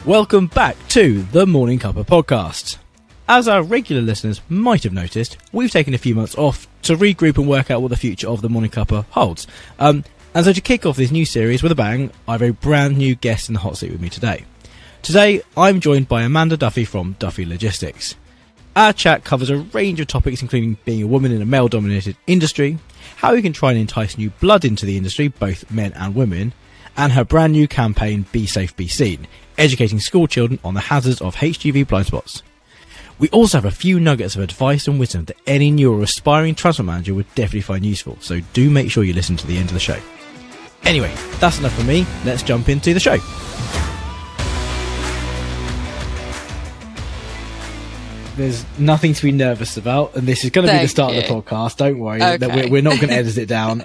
Welcome back to the Morning Cuppa podcast. As our regular listeners might have noticed, we've taken a few months off to regroup and work out what the future of the Morning Cuppa holds. And so to kick off this new series with a bang, I have a brand new guest in the hot seat with me today. Today, I'm joined by Amanda Duffy from Duffy Logistics. Our chat covers a range of topics, including being a woman in a male-dominated industry, how you can try and entice new blood into the industry, both men and women, and her brand new campaign, Be Safe, Be Seen, educating school children on the hazards of HGV blind spots. We also have a few nuggets of advice and wisdom that any new or aspiring transport manager would definitely find useful, so do make sure you listen to the end of the show. Anyway, that's enough from me. Let's jump into the show. There's nothing to be nervous about, and this is going to be the start of the podcast. Don't worry, that we're not going to edit it down.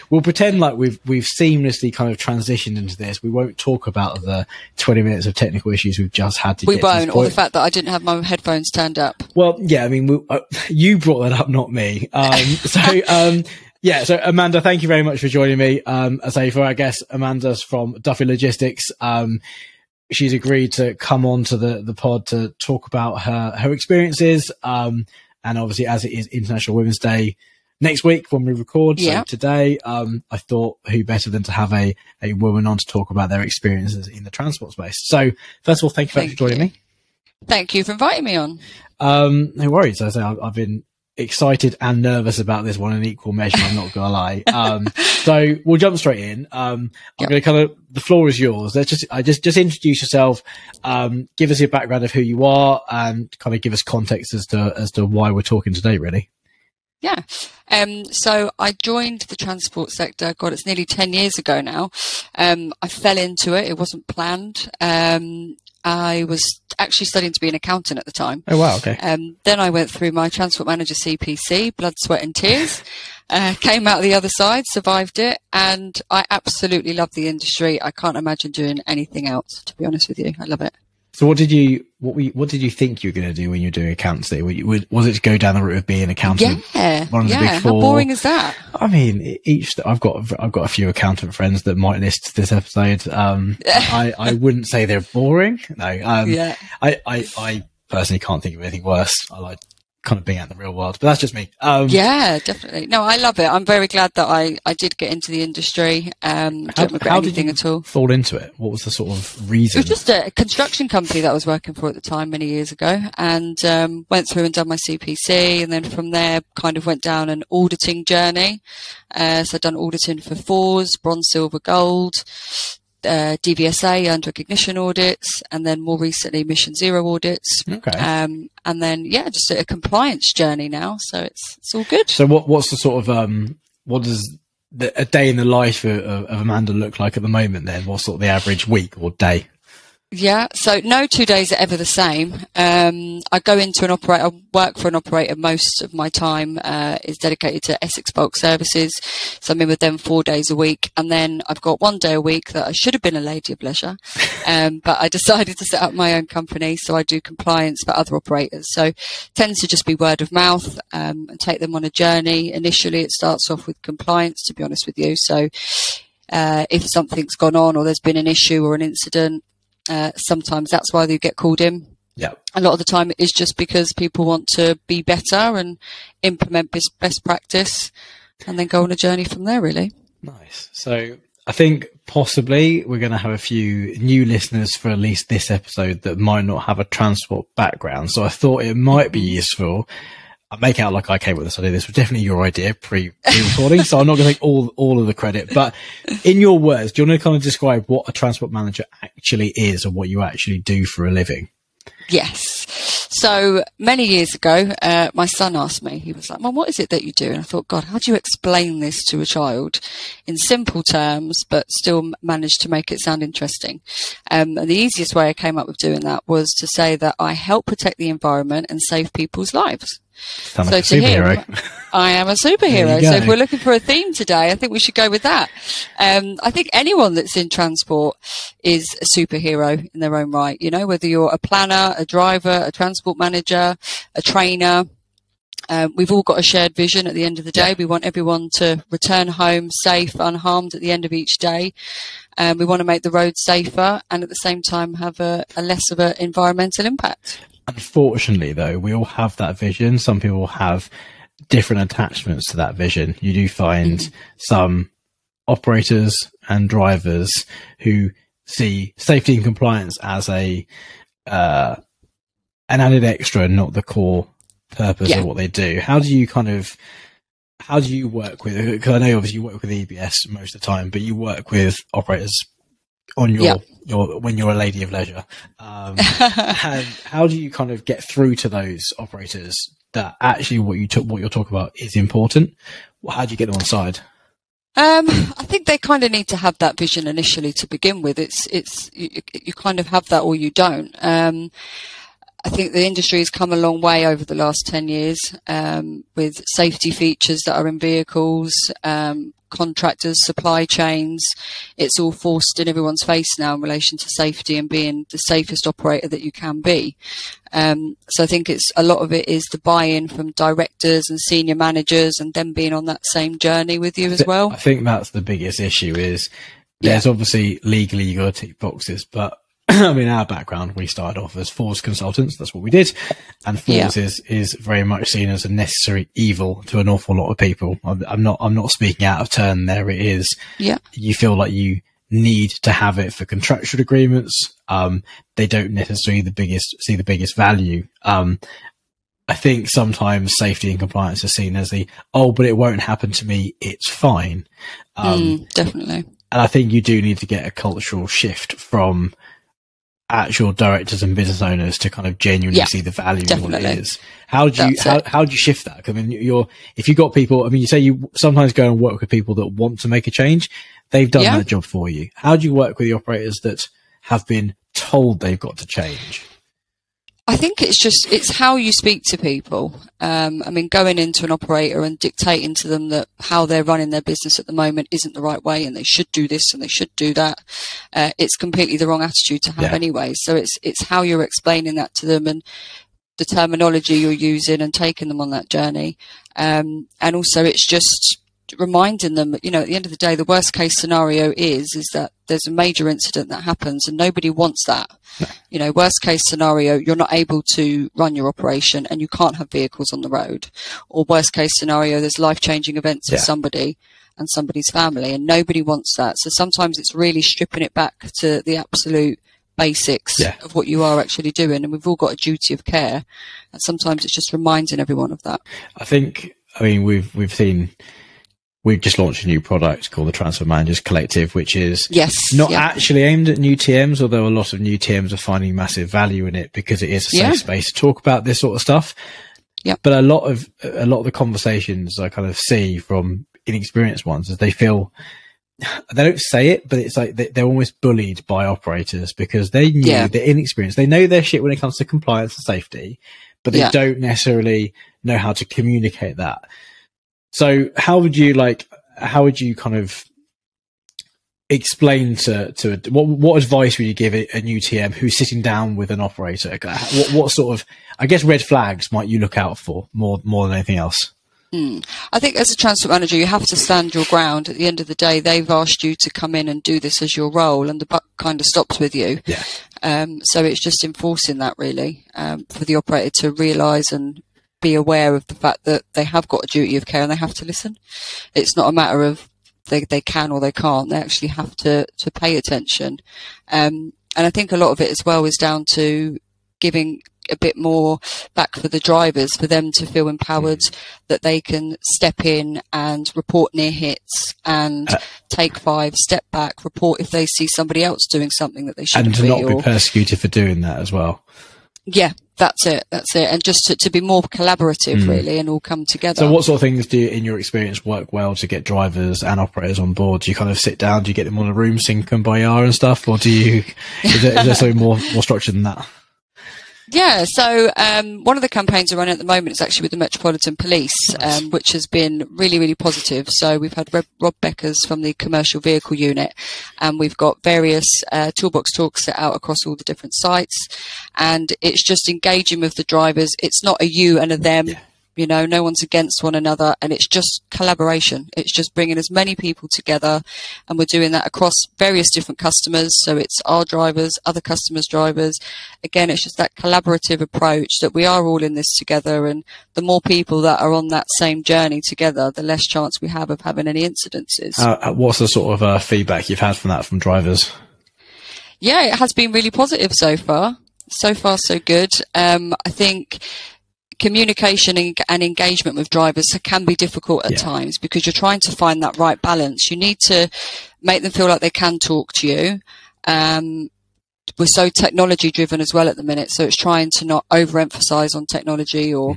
We'll pretend like we've seamlessly kind of transitioned into this. We won't talk about the 20 minutes of technical issues we've just had to. We won't, or the fact that I didn't have my headphones turned up. Well, yeah, I mean, you brought that up, not me. So Amanda, thank you very much for joining me. As I say, for our guest, Amanda's from Duffy Logistics. She's agreed to come on to the pod to talk about her experiences. And obviously, as it is International Women's Day next week when we record, so today, I thought who better than to have a woman on to talk about their experiences in the transport space. So first of all, thank you for joining me. Thank you for inviting me on. No worries. As I say, I've been excited and nervous about this one in equal measure, I'm not gonna lie. So we'll jump straight in. I'm gonna kind of, the floor is yours. Let's just introduce yourself, give us your background of who you are, and kind of give us context as to why we're talking today, really. Yeah. So I joined the transport sector, God, it's nearly 10 years ago now. I fell into it. It wasn't planned. I was actually studying to be an accountant at the time. Oh, wow. Okay. Then I went through my transport manager CPC, blood, sweat and tears, came out the other side, survived it. And I absolutely love the industry. I can't imagine doing anything else, to be honest with you. I love it. So what did you think you were going to do when you were doing accountancy? Was it to go down the route of being an accountant? Yeah. One of the big four? How boring is that? I mean, I've got a few accountant friends that might listen to this episode. I wouldn't say they're boring. No. I personally can't think of anything worse. I like kind of being out in the real world, but that's just me. Yeah, definitely. No, I love it. I'm very glad that I did get into the industry. Don't regret anything at all. Fall into it? What was the sort of reason? It was just a construction company that I was working for at the time many years ago, and went through and done my CPC, and then from there kind of went down an auditing journey. So I've done auditing for fours, bronze, silver, gold, DVSA under ignition audits, and then more recently Mission Zero audits. Okay. And then just a compliance journey now, so it's all good. So what's the sort of what does a day in the life of Amanda look like at the moment then? What's sort of the average week or day? Yeah, so no 2 days are ever the same. I go into an operator, I work for an operator. Most of my time is dedicated to Essex Bulk Services. So I'm in with them 4 days a week. And then I've got 1 day a week that I should have been a lady of leisure. But I decided to set up my own company. So I do compliance for other operators. So it tends to just be word of mouth, and take them on a journey. Initially, it starts off with compliance, to be honest with you. So if something's gone on or there's been an issue or an incident, sometimes that's why they get called in. Yeah. A lot of the time it is just because people want to be better and implement best practice and then go on a journey from there, really. Nice. So I think possibly we're going to have a few new listeners for at least this episode that might not have a transport background. So I thought it might be useful. I make out like I came with this idea. This was definitely your idea pre-recording, so I'm not going to take all of the credit. But in your words, do you want to kind of describe what a transport manager actually is or what you actually do for a living? Yes. So many years ago, my son asked me, he was like, Mum, what is it that you do? And I thought, God, how do you explain this to a child in simple terms, but still manage to make it sound interesting? And the easiest way I came up with doing that was to say that I help protect the environment and save people's lives. Sound like a superhero. I am a superhero. So if we're looking for a theme today, I think we should go with that. I think anyone that's in transport is a superhero in their own right. You know, whether you're a planner, a driver, a transport manager, a trainer, We've all got a shared vision at the end of the day. Yeah. We want everyone to return home safe, unharmed at the end of each day. We want to make the roads safer and at the same time have a less of an environmental impact. Unfortunately, though, we all have that vision. Some people have different attachments to that vision. You do find some operators and drivers who see safety and compliance as an added extra, not the core purpose of what they do. How do you work with it? Because I know obviously you work with EBS most of the time, but you work with operators on your when you're a lady of leisure. How do you kind of get through to those operators that actually what you're talking about is important? How do you get them on side? I think they kind of need to have that vision initially to begin with. You kind of have that or you don't. I think the industry has come a long way over the last 10 years, with safety features that are in vehicles, contractors, supply chains. It's all forced in everyone's face now in relation to safety and being the safest operator that you can be. So I think a lot of it is the buy-in from directors and senior managers and them being on that same journey with you as well. I think that's the biggest issue is there's obviously legally you got to tick boxes, but I mean, our background, we started off as Force consultants. That's what we did. And Force is very much seen as a necessary evil to an awful lot of people. I'm not speaking out of turn there. It is, you feel like you need to have it for contractual agreements. They don't necessarily see the biggest value. I think sometimes safety and compliance are seen as but it won't happen to me. It's fine. Definitely. And I think you do need to get a cultural shift from actual directors and business owners to kind of genuinely see the value in what it is. How do you shift that? I mean, if you got people, I mean, you say you sometimes go and work with people that want to make a change. They've done that job for you. How do you work with the operators that have been told they've got to change? I think it's how you speak to people. I mean, going into an operator and dictating to them that how they're running their business at the moment isn't the right way and they should do this and they should do that. It's completely the wrong attitude to have anyway. So it's how you're explaining that to them and the terminology you're using and taking them on that journey. And also it's just reminding them that, at the end of the day, the worst case scenario is that there's a major incident that happens and nobody wants that. No. Worst case scenario, you're not able to run your operation and you can't have vehicles on the road. Or worst case scenario, there's life-changing events for somebody and somebody's family and nobody wants that. So sometimes it's really stripping it back to the absolute basics of what you are actually doing. And we've all got a duty of care. And sometimes it's just reminding everyone of that. We've just launched a new product called the Transfer Managers Collective, which is not actually aimed at new TMs, although a lot of new TMs are finding massive value in it because it is a safe space to talk about this sort of stuff. Yeah. But a lot of the conversations I kind of see from inexperienced ones is they feel, they don't say it, but it's like they're almost bullied by operators because they they're inexperienced. They know their shit when it comes to compliance and safety, but they don't necessarily know how to communicate that. So how would you kind of explain to what advice would you give a new TM who's sitting down with an operator? What sort of, I guess, red flags might you look out for more than anything else? I think as a transport manager, you have to stand your ground. At the end of the day, they've asked you to come in and do this as your role and the buck kind of stops with you. Yeah. So it's just enforcing that really, for the operator to realise and be aware of the fact that they have got a duty of care and they have to listen. It's not a matter of they can or they can't. They actually have to pay attention. And I think a lot of it as well is down to giving a bit more back for the drivers, for them to feel empowered that they can step in and report near hits and take 5, step back, report if they see somebody else doing something that they shouldn't be. And to not be persecuted for doing that as well. Yeah, that's it. And just to be more collaborative, really, and all come together. So what sort of things do you, in your experience, work well to get drivers and operators on board? Do you kind of sit down, do you get them on a room, sing Kumbaya and stuff? Or is there something more structured than that? Yeah, so one of the campaigns we're running at the moment is actually with the Metropolitan Police, which has been really, really positive. So we've had Rob Beckers from the Commercial Vehicle Unit, and we've got various toolbox talks set out across all the different sites. And it's just engaging with the drivers. It's not a you and a them. You know, no one's against one another, and it's just collaboration. It's just bringing as many people together, and we're doing that across various different customers. So it's our drivers, other customers' drivers. Again, it's just that collaborative approach that we are all in this together, and the more people that are on that same journey together, the less chance we have of having any incidences. What's the sort of feedback you've had from that from drivers? Yeah, it has been really positive so far. So far, so good. I think communication and engagement with drivers can be difficult at times, because you're trying to find that right balance. You need to make them feel like they can talk to you. We're so technology driven as well at the minute, so it's trying to not overemphasize on technology or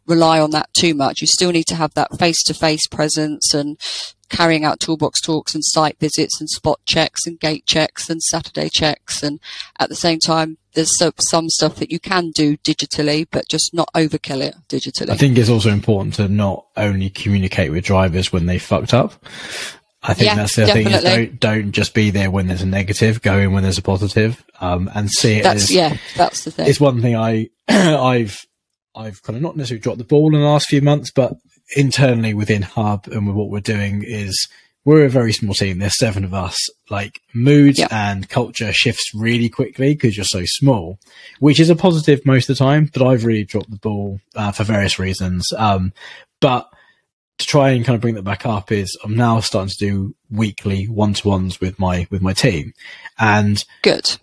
rely on that too much. You still need to have that face-to-face presence and carrying out toolbox talks and site visits and spot checks and gate checks and Saturday checks, and at the same time there's some stuff that you can do digitally, but just not overkill it digitally. I think it's also important to not only communicate with drivers when they fucked up. I think that's the thing, is don't just be there when there's a negative, go in when there's a positive, and see it that's the thing. It's one thing I've kind of not necessarily dropped the ball in the last few months, but internally within Hub and with what we're doing is we're a very small team. There's 7 of us. Like, moods and culture shifts really quickly because you're so small, which is a positive most of the time, but I've really dropped the ball for various reasons. But to try and kind of bring that back up is I'm now starting to do weekly one-to-ones with my team. And good.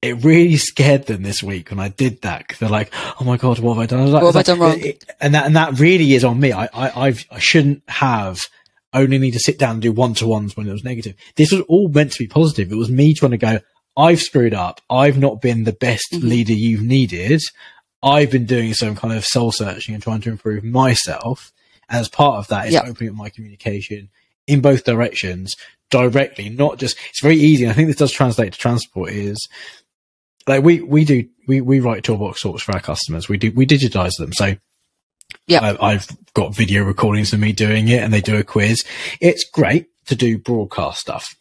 It really scared them this week when I did that, because they're like, "Oh my God, what have I done? I was like, what have I done wrong?" And that really is on me. I shouldn't have only need to sit down and do one-to-ones when it was negative. This was all meant to be positive. It was me trying to go, I've screwed up. I've not been the best leader you've needed. I've been doing some kind of soul searching and trying to improve myself. And as part of that is opening up my communication in both directions directly, not just, it's very easy. And I think this does translate to transport is, like, we write toolbox talks for our customers. We digitize them. So I've got video recordings of me doing it, and they do a quiz. It's great to do broadcast stuff.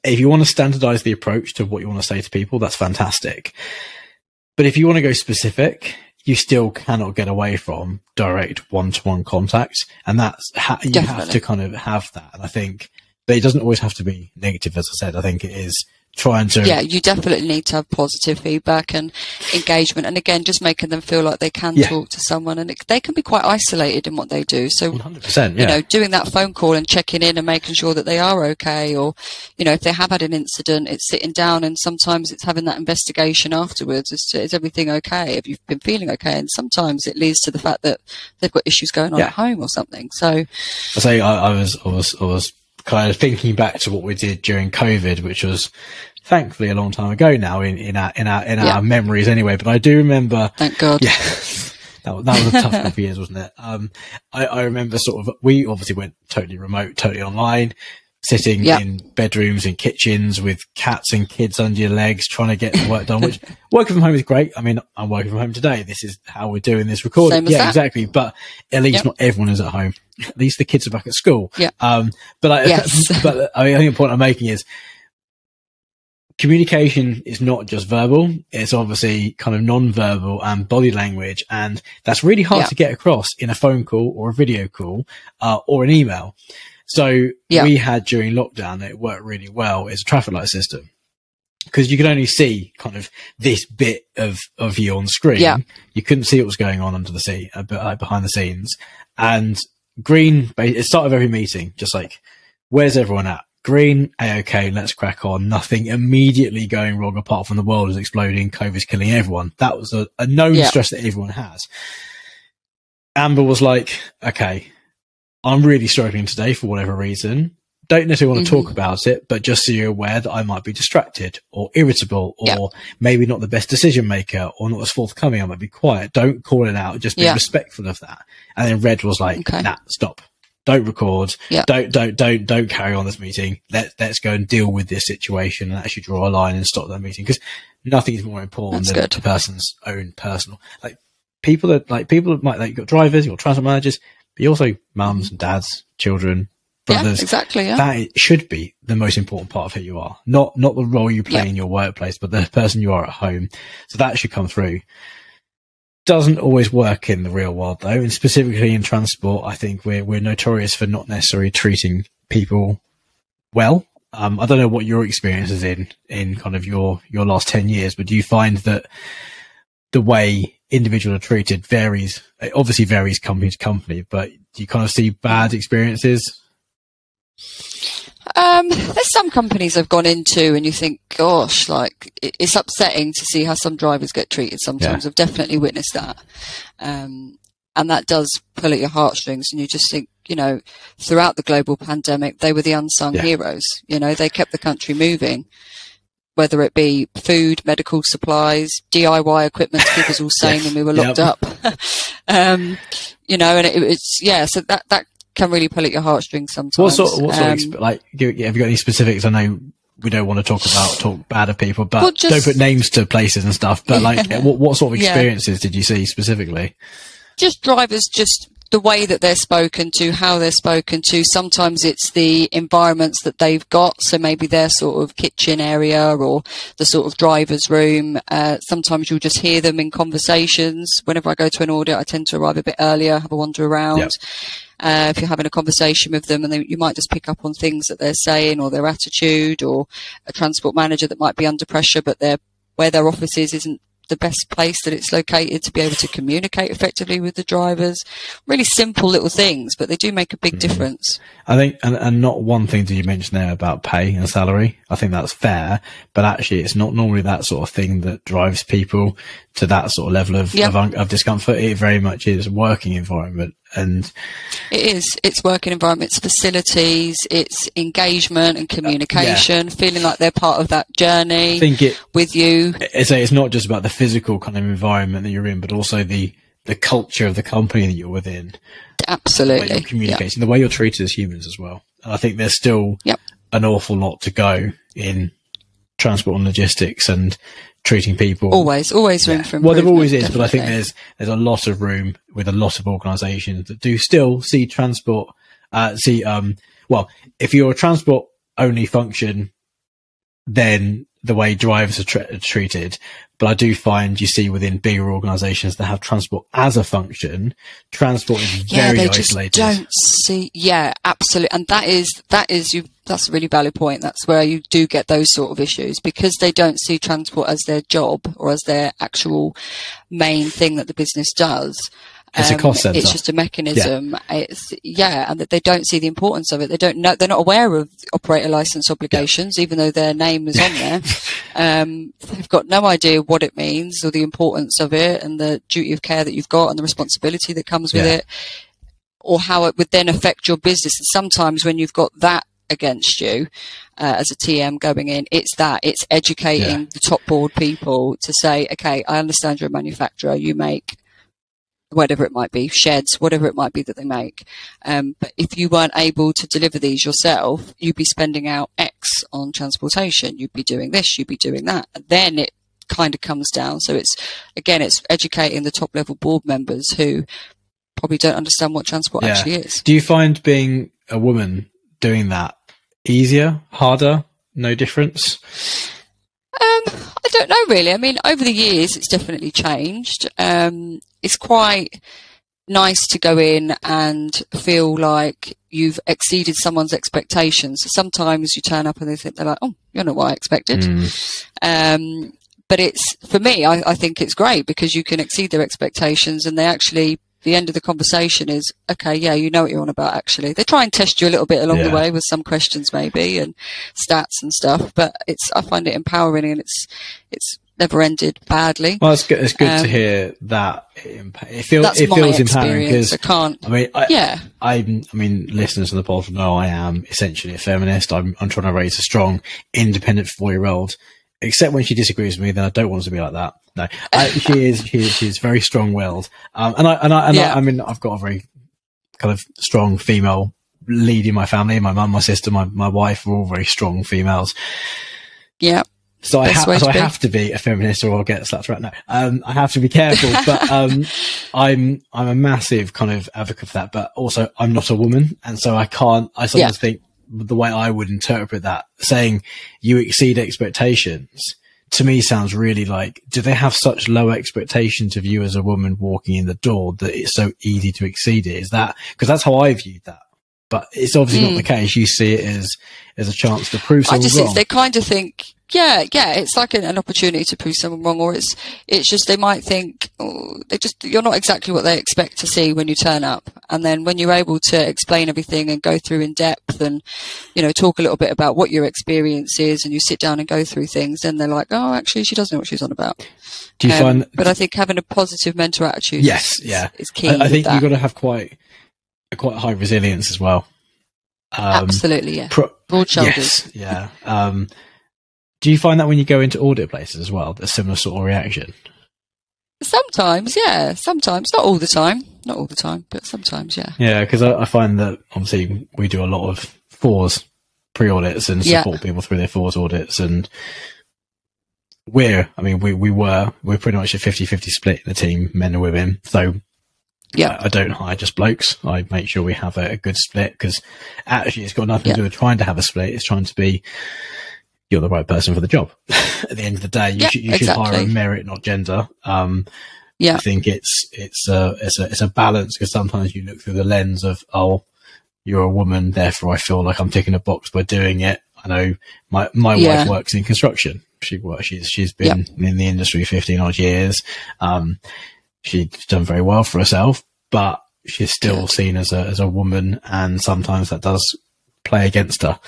If you want to standardize the approach to what you want to say to people, that's fantastic. But if you want to go specific, you still cannot get away from direct one-to-one contact. And that's you have to kind of have that. And I think that it doesn't always have to be negative, as I said. I think it is trying to... Yeah, you definitely need to have positive feedback and engagement. And again, just making them feel like they can talk to someone. And they can be quite isolated in what they do. So, 100%, you know, doing that phone call and checking in and making sure that they are okay. Or, you know, if they have had an incident, it's sitting down, and sometimes it's having that investigation afterwards. Is everything okay? Have you been feeling okay? And sometimes it leads to the fact that they've got issues going on at home or something. So I say I was kind of thinking back to what we did during COVID, which was thankfully a long time ago now in our memories anyway. But I do remember, thank God. Yeah, that was a tough couple of years, wasn't it? I remember sort of, we obviously went totally remote, totally online, sitting in bedrooms and kitchens with cats and kids under your legs, trying to get the work done, which working from home is great. I mean, I'm working from home today. This is how we're doing this recording. Exactly. But at least not everyone is at home. At least the kids are back at school. Yeah. But I think the point I'm making is communication is not just verbal. It's obviously kind of non-verbal and body language. And that's really hard to get across in a phone call or a video call, or an email. So we had during lockdown, it worked really well, is a traffic light system, because you could only see kind of this bit of you on screen. Yeah. You couldn't see what was going on under the sea, behind the scenes. And green, it started every meeting, just like, where's everyone at? Green, okay, let's crack on. Nothing immediately going wrong apart from the world is exploding, COVID's killing everyone. That was a known stress that everyone has. Amber was like, okay, I'm really struggling today for whatever reason. Don't necessarily want to talk about it, but just so you're aware that I might be distracted or irritable or maybe not the best decision maker or not as forthcoming. I might be quiet. Don't call it out. Just be respectful of that. And then Red was like, nah, stop. Don't record. Yeah. Don't carry on this meeting. Let's go and deal with this situation and actually draw a line and stop that meeting, because nothing is more important than the person's own personal. Like, people might, like, you've got drivers, you've got transport managers, but you also mums and dads, children, brothers. Yeah, exactly. Yeah. That should be the most important part of who you are. Not the role you play in your workplace, but the person you are at home. So that should come through. doesn't always work in the real world, though, and specifically in transport. I think we're notorious for not necessarily treating people well. I don't know what your experience is in kind of your last 10 years, but do you find that the way individuals are treated varies? It obviously varies company to company, but do you kind of see bad experiences? There's some companies I've gone into and you think, gosh, like it's upsetting to see how some drivers get treated sometimes. I've definitely witnessed that. And that does pull at your heartstrings, and you just think, you know, throughout the global pandemic, they were the unsung heroes. You know, they kept the country moving, whether it be food, medical supplies, DIY equipment to keep us all sane when we were locked up. You know, and it's, so that can really pull at your heartstrings sometimes. What sort of like, have you got any specifics? I know we don't want to talk bad of people, but don't put names to places and stuff. But like, what sort of experiences did you see specifically? Just drivers, just the way that they're spoken to, how they're spoken to. Sometimes it's the environments that they've got. So maybe their sort of kitchen area or the sort of driver's room. Sometimes you'll just hear them in conversations. Whenever I go to an audit, I tend to arrive a bit earlier, have a wander around. If you're having a conversation with them, and you might just pick up on things that they're saying or their attitude, or a transport manager that might be under pressure, but where their office is isn't the best place that it's located to be able to communicate effectively with the drivers. Really simple little things, but they do make a big difference. I think, and not one thing that you mentioned there about pay and salary. I think that's fair, but actually it's not normally that sort of thing that drives people to that sort of level of discomfort. It very much is working environment. And it's working environment, it's facilities, it's engagement and communication, feeling like they're part of that journey with you. It's not just about the physical kind of environment that you're in, but also the culture of the company that you're within. Absolutely. The way you're communicating, the way you're treated as humans as well. And I think there's still an awful lot to go in transport and logistics and treating people. Always room for improvement. Well, there always is, definitely. But I think there's a lot of room with a lot of organisations that do still see transport. Well, if you're a transport only function, then the way drivers are treated. But I do find you see within bigger organisations that have transport as a function, transport is very isolated. Don't see, absolutely, and that's a really valid point. That's where you do get those sort of issues, because they don't see transport as their job or as their actual main thing that the business does. It's a cost center. It's just a mechanism. It's and that they don't see the importance of it. They don't know. They're not aware of operator license obligations, even though their name is on there. They've got no idea what it means or the importance of it, and the duty of care that you've got and the responsibility that comes with it, or how it would then affect your business. And sometimes when you've got that against you as a TM going in, it's educating the top board people to say, okay, I understand you're a manufacturer, you make whatever it might be, sheds, whatever it might be that they make. But if you weren't able to deliver these yourself, you'd be spending out X on transportation. You'd be doing this, you'd be doing that. And then it kind of comes down. So it's educating the top level board members who probably don't understand what transport actually is. Do you find being a woman doing that easier, harder, no difference? I don't know really. I mean, over the years, it's definitely changed. It's quite nice to go in and feel like you've exceeded someone's expectations. Sometimes you turn up and they're like, oh, you're not what I expected. But it's, for me, I think it's great because you can exceed their expectations, and they actually, the end of the conversation is, okay, you know what you're on about, actually. They try and test you a little bit along the way with some questions maybe and stats and stuff, but I find it empowering, and it's never ended badly. Well, it's good to hear that. It feels empowering because I mean, listeners to the pod know I am essentially a feminist. I'm trying to raise a strong, independent 4-year-old. Except when she disagrees with me, then I don't want to be like that. No, she is very strong-willed. I mean, I've got a very kind of strong female lead in my family. My mum, my sister, my wife are all very strong females. Yeah. So I have to be a feminist or I'll get slapped around. No, I have to be careful, but, I'm a massive kind of advocate for that, but also I'm not a woman. And so I sometimes think the way I would interpret that, saying you exceed expectations to me sounds really like, do they have such low expectations of you as a woman walking in the door that it's so easy to exceed it? Is that, because that's how I viewed that, but it's obviously not the case. You see it as a chance to prove someone wrong. They kind of think, yeah, it's like an opportunity to prove someone wrong, or it's just, they might think, you're not exactly what they expect to see when you turn up. And then when you're able to explain everything and go through in depth and, talk a little bit about what your experience is, and you sit down and go through things, then they're like, oh, actually, she does know what she's on about. Do you find? But I think having a positive mental attitude is key. I think you've got to have quite high resilience as well. Absolutely, yeah. Broad shoulders. Yes, yeah. Do you find that when you go into audit places as well, a similar sort of reaction? Sometimes, yeah. Sometimes, not all the time, but sometimes, yeah. Yeah, because I find that obviously we do a lot of FORS pre-audits and support people through their FORS audits, and we're pretty much a 50-50 split in the team, men and women. So I don't hire just blokes. I make sure we have a good split, because actually it's got nothing to do with trying to have a split. It's trying to be, you're the right person for the job. At the end of the day, you should hire on merit, not gender. I think it's a balance, because sometimes you look through the lens of, oh, you're a woman, therefore I feel like I'm ticking a box by doing it. I know my wife works in construction. She's been in the industry 15 odd years. She's done very well for herself, but she's still seen as a woman, and sometimes that does play against her.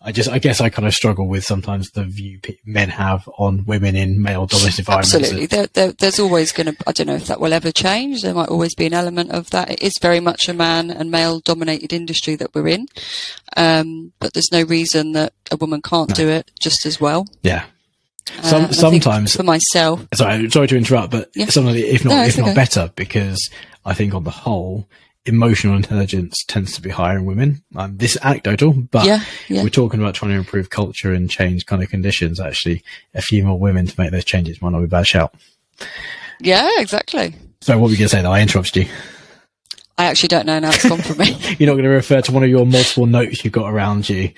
I guess I kind of struggle with sometimes the view men have on women in male dominated environments. Absolutely. There's always going to, I don't know if that will ever change. There might always be an element of that. It is very much a man and male dominated industry that we're in. But there's no reason that a woman can't do it just as well. Yeah. Sometimes for myself. Sorry to interrupt, but sometimes if not better, because I think on the whole, emotional intelligence tends to be higher in women. This is anecdotal, but we're talking about trying to improve culture and change kind of conditions. Actually, a few more women to make those changes might not be a bad shout. Yeah, exactly. So what were you going to say, though? I interrupted you. I actually don't know. Now it's gone from me. You're not going to refer to one of your multiple notes you've got around you.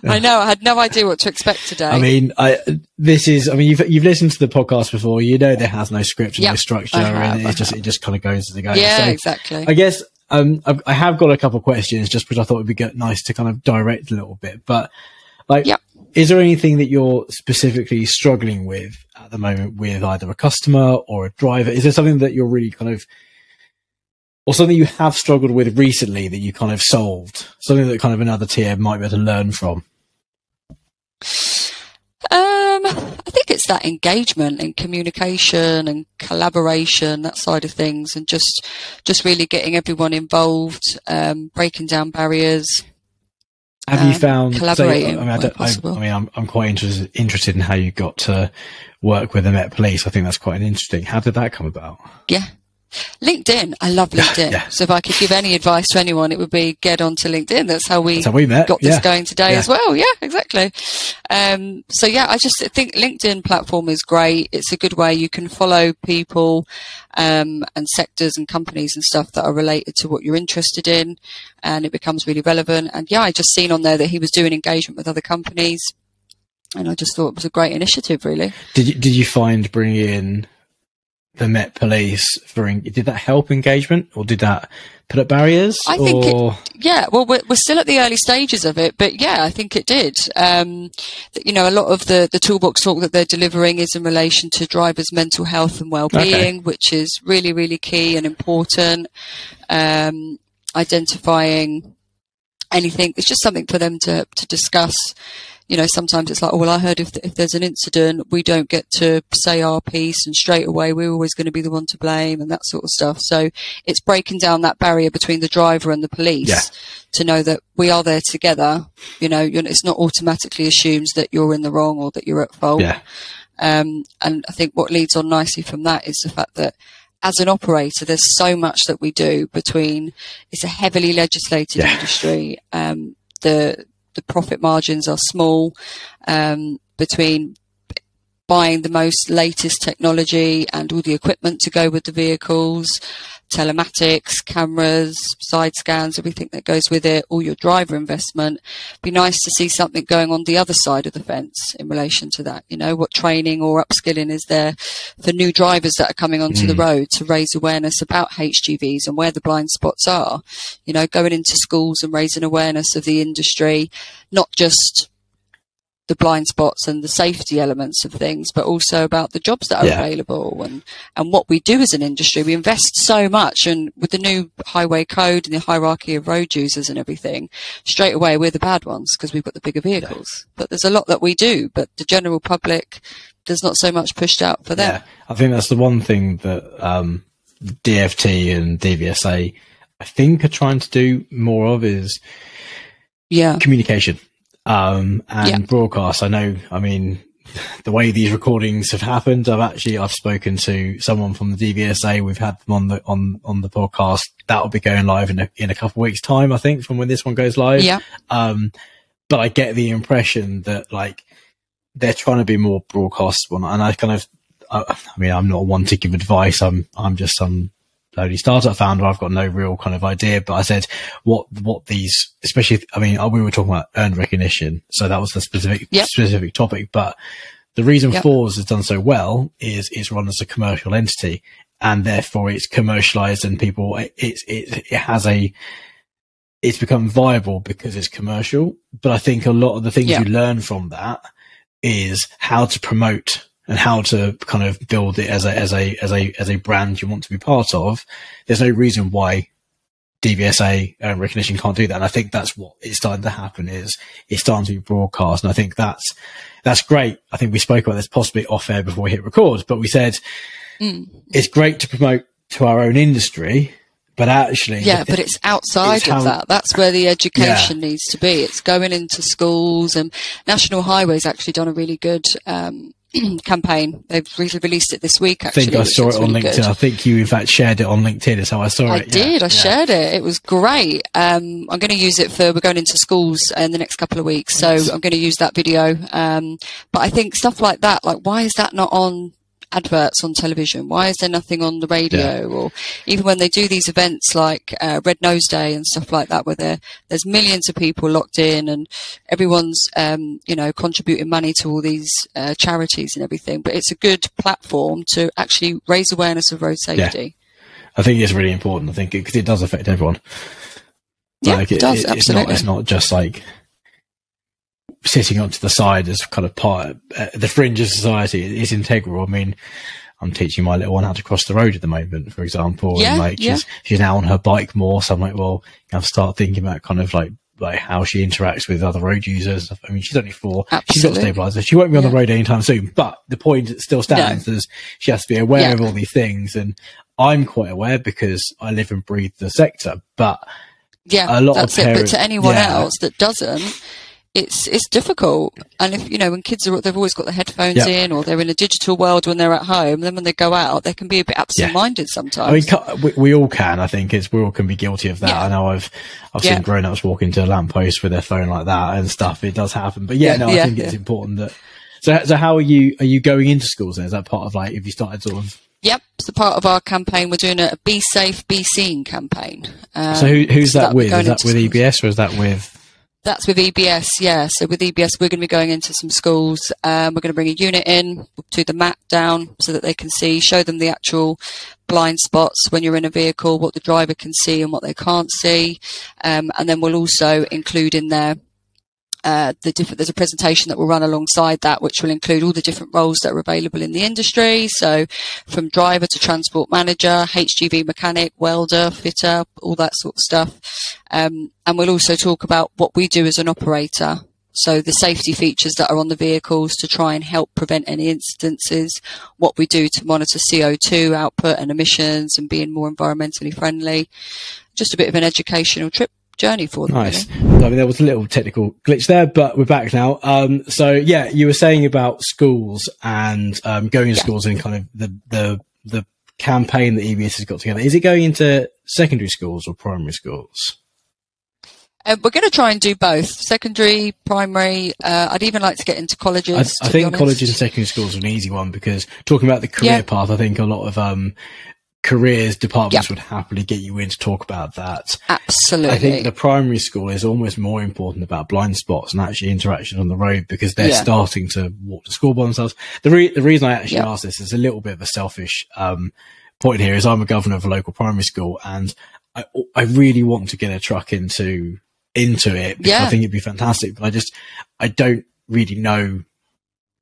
I know. I had no idea what to expect today. I mean, you've listened to the podcast before. You know there has no script and no structure, and it just kind of goes as it goes. Yeah, so exactly. I guess I have got a couple of questions, just because I thought it'd be nice to kind of direct a little bit. But is there anything that you're specifically struggling with at the moment with either a customer or a driver? Is there something that you're really kind of, or something you have struggled with recently that you kind of solved? Something that kind of another tier might be able to learn from? I think it's that engagement and communication and collaboration, that side of things, and just really getting everyone involved, breaking down barriers. Have you found collaborating? I'm quite interested in how you got to work with the Met Police. I think that's quite interesting. How did that come about? Yeah. LinkedIn. I love LinkedIn. So if I could give any advice to anyone, it would be get onto LinkedIn. That's how we met. Got this going today as well. Yeah, exactly. I just think LinkedIn platform is great. It's a good way you can follow people, and sectors and companies and stuff that are related to what you're interested in, and it becomes really relevant. And I just seen on there that he was doing engagement with other companies, and I just thought it was a great initiative, really. Did you find bringing in the Met Police did that help engagement, or did that put up barriers? I think well, we're still at the early stages of it, but I think it did. A lot of the toolbox talk that they're delivering is in relation to drivers' mental health and well-being, which is really, really key and important. Identifying anything, it's just something for them to discuss. Sometimes it's like, I heard if there's an incident, we don't get to say our piece, and straight away we're always going to be the one to blame, and that sort of stuff. So it's breaking down that barrier between the driver and the police to know that we are there together. It's not automatically assumed that you're in the wrong or that you're at fault. And I think what leads on nicely from that is the fact that as an operator, there's so much that we do it's a heavily legislated industry. The profit margins are small, between buying the most latest technology and all the equipment to go with the vehicles, telematics, cameras, side scans, everything that goes with it, all your driver investment. Be nice to see something going on the other side of the fence in relation to that. You know, what training or upskilling is there for new drivers that are coming onto the road to raise awareness about HGVs and where the blind spots are, you know, going into schools and raising awareness of the industry, not just the blind spots and the safety elements of things, but also about the jobs that are available and what we do as an industry. We invest so much, and with the new highway code and the hierarchy of road users and everything, straight away we're the bad ones because we've got the bigger vehicles. But there's a lot that we do, but the general public, there's not so much pushed out for them. I think that's the one thing that DFT and DVSA, I think, are trying to do more of is communication. And broadcast. I know, I mean, the way these recordings have happened, I've spoken to someone from the DVSA. We've had them on the podcast. That'll be going live in a couple of weeks' time, I think, from when this one goes live. But I get the impression that, like, they're trying to be more broadcast one. And I mean, I'm not one to give advice. I'm just some only startup founder. I've got no real kind of idea, but I said what these, especially, I mean, we were talking about earned recognition, so that was the specific topic. But the reason Fours has done so well is it's run as a commercial entity, and therefore it's commercialized, and people it's become viable because it's commercial. But I think a lot of the things you learn from that is how to promote and how to kind of build it as a brand you want to be part of. There's no reason why DVSA recognition can't do that. And I think that's what is starting to happen, is it's starting to be broadcast. And I think that's great. I think we spoke about this possibly off air before we hit record, but we said it's great to promote to our own industry, but actually, but it's outside of that. That's where the education needs to be. It's going into schools, and National Highways actually done a really good, campaign. They've released it this week, actually. I think I saw it on LinkedIn. Good. I think you in fact shared it on LinkedIn is how I saw it. I did. I shared it. It was great. I'm going to use it we're going into schools in the next couple of weeks, so I'm going to use that video. But I think stuff like that, like, why is that not on adverts on television? Why is there nothing on the radio? Or even when they do these events like Red Nose Day and stuff like that, where there's millions of people locked in and everyone's contributing money to all these charities and everything, but it's a good platform to actually raise awareness of road safety. I think it's really important. I think because it does affect everyone. It does, absolutely. It's not just like sitting onto the side as kind of part the fringe of society. It's integral. I mean, I'm teaching my little one how to cross the road at the moment, for example. And she's now on her bike more. So I'm like, well, you have to start thinking about kind of like how she interacts with other road users. I mean, she's only 4. Absolutely. She's got stabilizer. She won't be on the road anytime soon, but the point still stands is she has to be aware of all these things. And I'm quite aware because I live and breathe the sector, but a lot of parents, but to anyone else that doesn't, it's difficult. And if, when kids they've always got the headphones in, or they're in a digital world when they're at home, then when they go out, they can be a bit absent-minded sometimes. I mean, we all can, I think we all can be guilty of that. I know I've seen grown-ups walk into a lamppost with their phone like that and stuff. It does happen. But I think it's important that, so how are you going into schools then? Is that part of, like, if you started sort of? Yep, it's a part of our campaign. We're doing a Be Safe, Be Seen campaign. So who's that with? Is that with EBS or is that with? That's with EBS, yeah. So with EBS, we're going to be going into some schools. We're going to bring a unit in, do the mat down so that they can show them the actual blind spots when you're in a vehicle, what the driver can see and what they can't see. And then we'll also include in there there's a presentation that will run alongside that, which will include all the different roles that are available in the industry. So from driver to transport manager, HGV mechanic, welder, fitter, all that sort of stuff. And we'll also talk about what we do as an operator. So the safety features that are on the vehicles to try and help prevent any incidences, what we do to monitor CO2 output and emissions and being more environmentally friendly. Just a bit of an educational journey for them. Nice. I mean, there was a little technical glitch there, but we're back now. So you were saying about schools and going to schools and kind of the campaign that EBS has got together. Is it going into secondary schools or primary schools? We're going to try and do both secondary, primary. I'd even like to get into colleges. I think colleges and secondary schools are an easy one, because talking about the career path, I think a lot of careers departments would happily get you in to talk about that. Absolutely. I think the primary school is almost more important about blind spots and actually interaction on the road, because they're starting to walk to school by themselves. The reason I actually ask this is a little bit of a selfish point here, is I'm a governor of a local primary school, and I really want to get a truck into it, because I think it'd be fantastic, but I don't really know,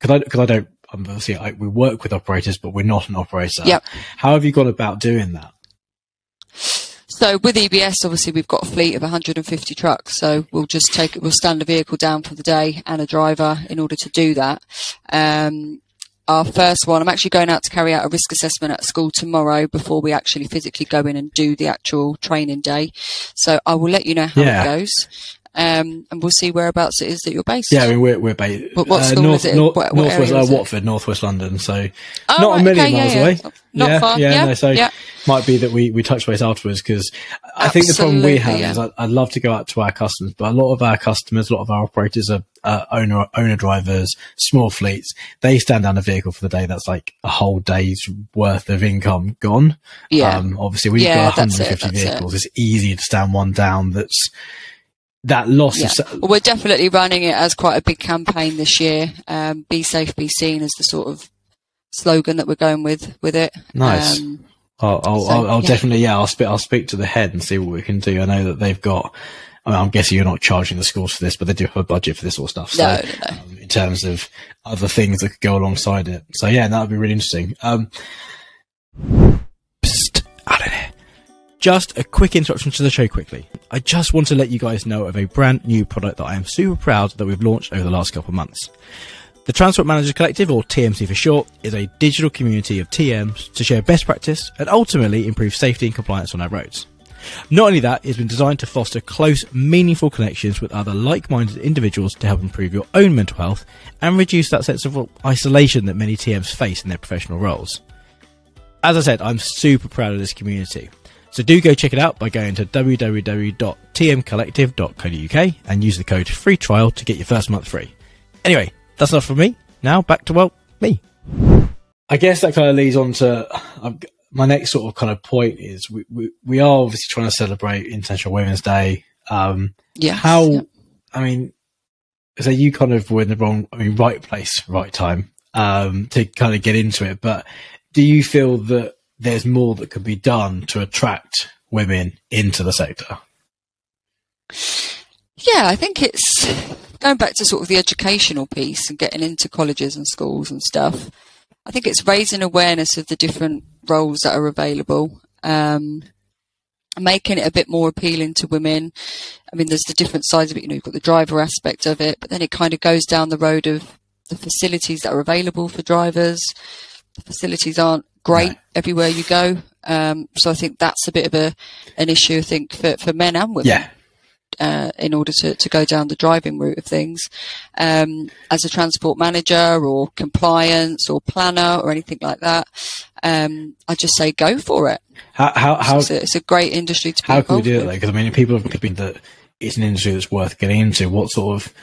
because I don't, obviously we work with operators, but we're not an operator. How have you gone about doing that? So with EBS, obviously we've got a fleet of 150 trucks, so we'll stand a vehicle down for the day and a driver in order to do that. Our first one, I'm actually going out to carry out a risk assessment at school tomorrow before we actually physically go in and do the actual training day. So I will let you know how it goes. And we'll see whereabouts it is that you're based. Yeah, I mean, we're based. What school is it? Northwest, Watford, Northwest London. So not a million miles away. Not far. Might be that we touch base afterwards, because I think the problem we have is I'd love to go out to our customers, but a lot of our customers, a lot of our operators are owner drivers, small fleets. They stand down a vehicle for the day. That's like a whole day's worth of income gone. Obviously we've got 150 vehicles. It's easy to stand one down. That loss of... Well, we're definitely running it as quite a big campaign this year. Be safe, be seen is the sort of slogan that we're going with it. Nice. I'll definitely, I'll speak to the head and see what we can do. I know that they've got, I'm guessing you're not charging the schools for this, but they do have a budget for this sort of stuff. So, no. In terms of other things that could go alongside it. So that would be really interesting. Just a quick introduction to the show quickly. I just want to let you guys know of a brand new product that I am super proud that we've launched over the last couple of months. The Transport Managers Collective, or TMC for short, is a digital community of TMs to share best practice and ultimately improve safety and compliance on our roads. Not only that, it's been designed to foster close, meaningful connections with other like-minded individuals to help improve your own mental health and reduce that sense of isolation that many TMs face in their professional roles. As I said, I'm super proud of this community. So do go check it out by going to www.tmcollective.co.uk and use the code FREETRIAL to get your first month free. Anyway, that's enough from me. Now back to, me. I guess that kind of leads on to my next sort of kind of point is we are obviously trying to celebrate International Women's Day. I mean, so you kind of were in the right place, right time to kind of get into it. But do you feel that there's more that could be done to attract women into the sector? Yeah, I think it's going back to sort of the educational piece and getting into colleges and schools and stuff. I think it's raising awareness of the different roles that are available, making it a bit more appealing to women. I mean, there's the different sides of it. You've got the driver aspect of it, but then it kind of goes down the road of the facilities that are available for drivers. The facilities aren't great everywhere you go. So I think that's a bit of an issue, I think, for men and women. In order to go down the driving route of things. As a transport manager or compliance or planner or anything like that, I just say go for it. It's a great industry to be involved in. How can we do it? Because I mean, people have been that it's an industry that's worth getting into. What sort of...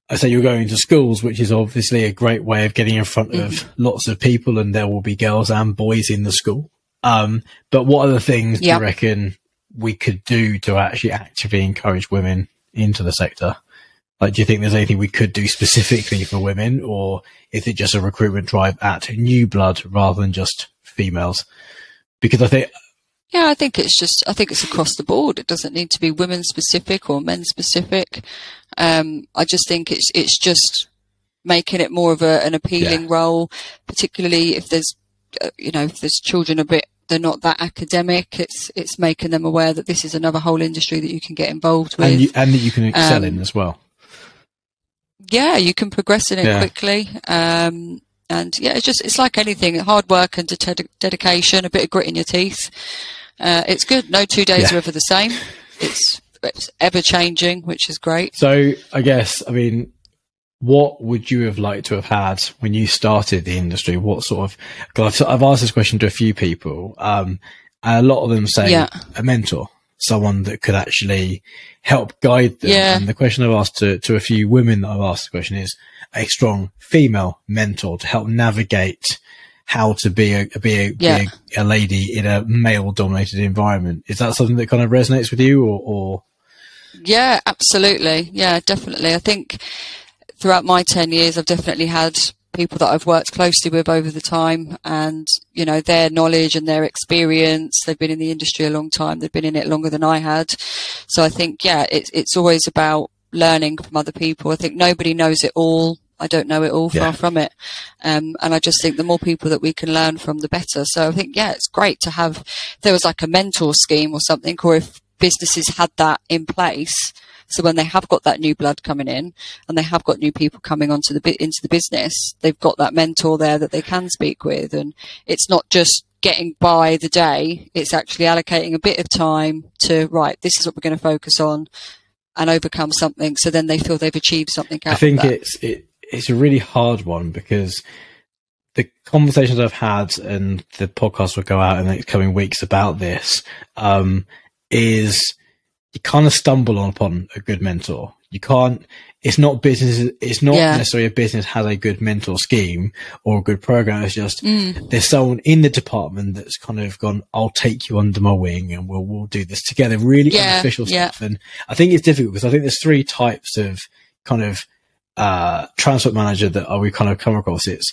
I say you're going to schools, which is obviously a great way of getting in front of lots of people, and there will be girls and boys in the school. But what other things do you reckon we could do to actually actively encourage women into the sector? Like, do you think there's anything we could do specifically for women, or is it just a recruitment drive at new blood rather than just females? Because I think... I think it's across the board. It doesn't need to be women specific or men specific. I just think it's just making it more of an appealing role, particularly if there's, if there's children they're not that academic. It's making them aware that this is another whole industry that you can get involved with. And that you can excel in as well. Yeah, you can progress in it quickly. It's like anything, hard work and dedication, a bit of grit in your teeth. It's good. No 2 days are ever the same. It's ever changing, which is great. So I guess, I mean, what would you have liked to have had when you started the industry? What sort of... Cause I've asked this question to a few people, and a lot of them say a mentor. someone that could actually help guide them. Yeah. And the question I've asked to a few women that I've asked the question is a strong female mentor to help navigate how to be a lady in a male dominated environment. Is that something that kind of resonates with you or? Yeah, absolutely. Yeah, definitely. I think throughout my 10 years, I've definitely had people that I've worked closely with over the time, and, you know, their knowledge and their experience, they've been in the industry a long time. They've been in it longer than I had. So I think, yeah, it's always about learning from other people. I think nobody knows it all. I don't know it all, far from it. And I just think the more people that we can learn from, the better. So I think, yeah, it's great to have, if there was like a mentor scheme or something, or if businesses had that in place. So when they have got that new blood coming in and they have got new people coming into the business, they've got that mentor there that they can speak with. And it's not just getting by the day. It's actually allocating a bit of time to, right, this is what we're going to focus on and overcome something. So then they feel they've achieved something out of that. I think it's a really hard one, because the conversations I've had, and the podcast will go out in the next coming weeks about this, is you kind of stumble upon a good mentor. You can't, it's not business, it's not necessarily a business has a good mentor scheme or a good program. It's just, there's someone in the department that's kind of gone, I'll take you under my wing and we'll do this together. Really unofficial stuff. And I think it's difficult because I think there's three types of kind of, transport manager that we kind of come across. It's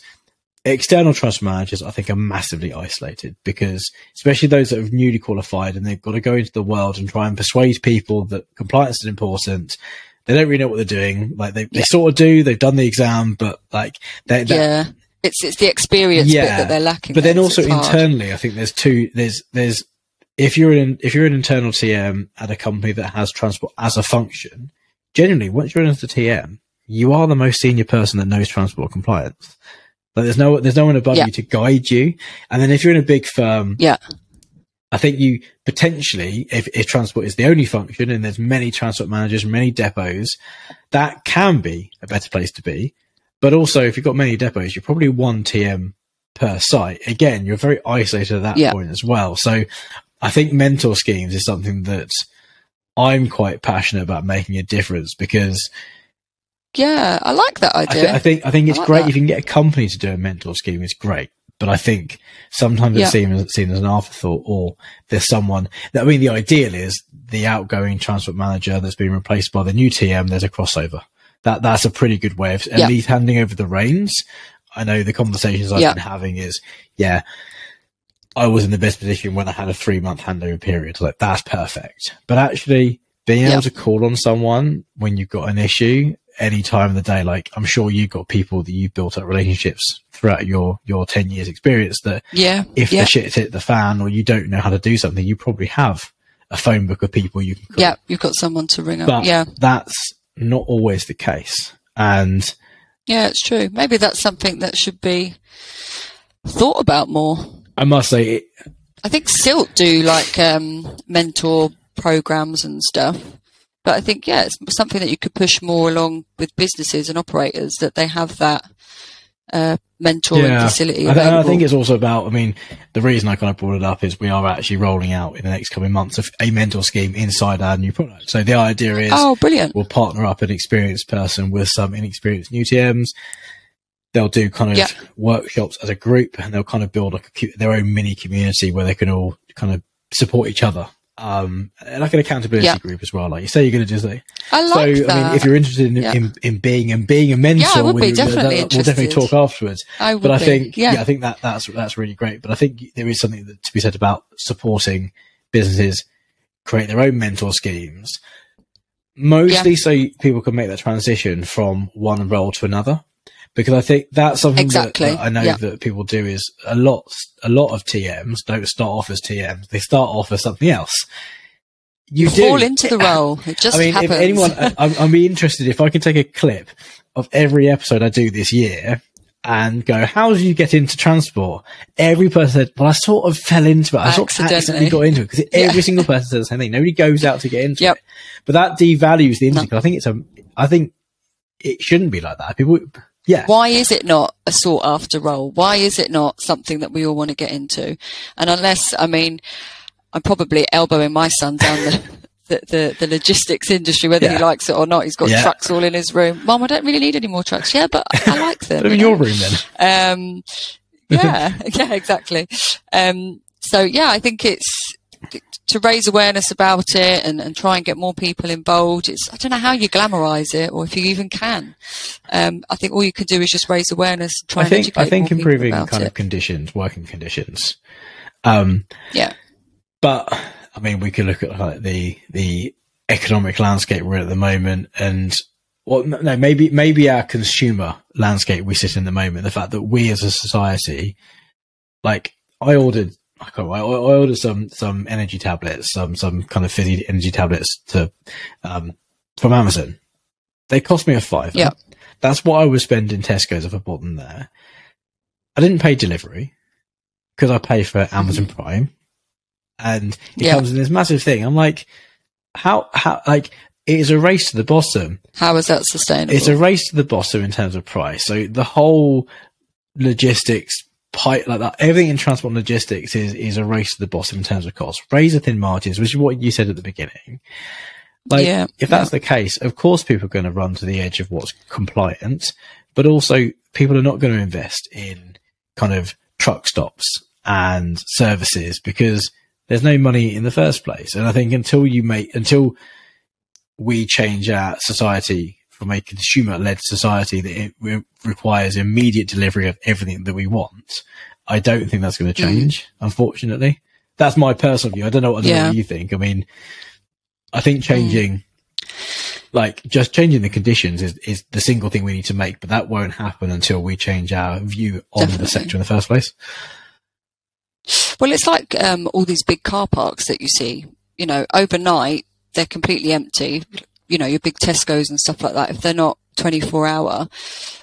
external transport managers, I think, are massively isolated, because especially those that have newly qualified and they've got to go into the world and try and persuade people that compliance is important. They don't really know what they're doing. Like they sort of do, they've done the exam, but like it's the experience bit that they're lacking. But then also internally, I think there's if you're an internal TM at a company that has transport as a function, generally once you're into the TM, you are the most senior person that knows transport compliance. Like there's no one above you to guide you. And then if you're in a big firm, I think you potentially, if transport is the only function and there's many transport managers, many depots, that can be a better place to be. But also if you've got many depots, you're probably one TM per site. Again, you're very isolated at that point as well. So I think mentor schemes is something that I'm quite passionate about making a difference, because I like that idea. I think it's great if you can get a company to do a mentor scheme. It's great, but I think sometimes it's seen as an afterthought, or there's someone that, I mean, the ideal is the outgoing transport manager that's been replaced by the new TM. There's a crossover. That's a pretty good way of at least handing over the reins. I know the conversations I've been having is, I was in the best position when I had a 3-month handover period. Like that's perfect. But actually being able to call on someone when you've got an issue any time of the day, like I'm sure you've got people that you've built up relationships throughout your 10 years experience that if the shit's hit the fan or you don't know how to do something, you probably have a phone book of people you can call. Yeah, you've got someone to ring up. But that's not always the case. And yeah, it's true. Maybe that's something that should be thought about more. I must say I think Silt do like mentor programs and stuff. But I think, it's something that you could push more along with businesses and operators, that they have that mentoring facility available. I think it's also about, I mean, the reason I kind of brought it up is we are actually rolling out in the next coming months a mentor scheme inside our new product. So the idea is, brilliant. We'll partner up an experienced person with some inexperienced new TMs. They'll do kind of workshops as a group, and they'll kind of build like their own mini community where they can all kind of support each other. Like an accountability group as well. Like you say, you're going to do something. I like that. I mean, if you're interested in being a mentor, I would be definitely interested. We'll definitely talk afterwards. I would but I think, I think that's really great. But I think there is something to be said about supporting businesses create their own mentor schemes, mostly so people can make that transition from one role to another. Because I think that's something that I know that people do is a lot of TMs don't start off as TMs. They start off as something else. You fall into the role. It just happens. If anyone, I'd be interested if I can take a clip of every episode I do this year and go, how did you get into transport? Every person said, well, I sort of fell into it. I sort of accidentally got into it, because every single person says the same thing. Nobody goes out to get into it. But that devalues the industry. I think it shouldn't be like that. People, why is it not a sought after role? Why is it not something that we all want to get into? And unless, I mean, I'm probably elbowing my son down the logistics industry, whether he likes it or not. He's got trucks all in his room. Mum, I don't really need any more trucks. Yeah, but I like them. Put them in your room then. Yeah, exactly. So yeah, I think it's to raise awareness about it and try and get more people involved. I don't know how you glamorize it or if you even can. I think all you can do is just raise awareness and try and educate more people about it. I think improving kind of conditions, working conditions. But I mean, we could look at like the economic landscape we're in at the moment, and maybe our consumer landscape we sit in the moment. The fact that we as a society, like I ordered some energy tablets, some kind of fizzy energy tablets from Amazon. They cost me £5. Yeah, that's what I would spend in Tesco's if I bought them there. I didn't pay delivery because I pay for Amazon Prime. And it comes in this massive thing. I'm like, how, like, it is a race to the bottom. How is that sustainable? It's a race to the bottom in terms of price. So the whole logistics like that, everything in transport and logistics is a race to the bottom in terms of cost. Razor thin margins, which is what you said at the beginning. Like, if that's the case, of course people are going to run to the edge of what's compliant, but also people are not going to invest in kind of truck stops and services because there's no money in the first place. And I think until we change our society from a consumer-led society that it requires immediate delivery of everything that we want, I don't think that's going to change, unfortunately. That's my personal view. I don't know what you think. I mean, I think just changing the conditions is the single thing we need to make, but that won't happen until we change our view on the sector in the first place. Well, it's like all these big car parks that you see, overnight, they're completely empty. Your big Tesco's and stuff like that, if they're not 24-hour,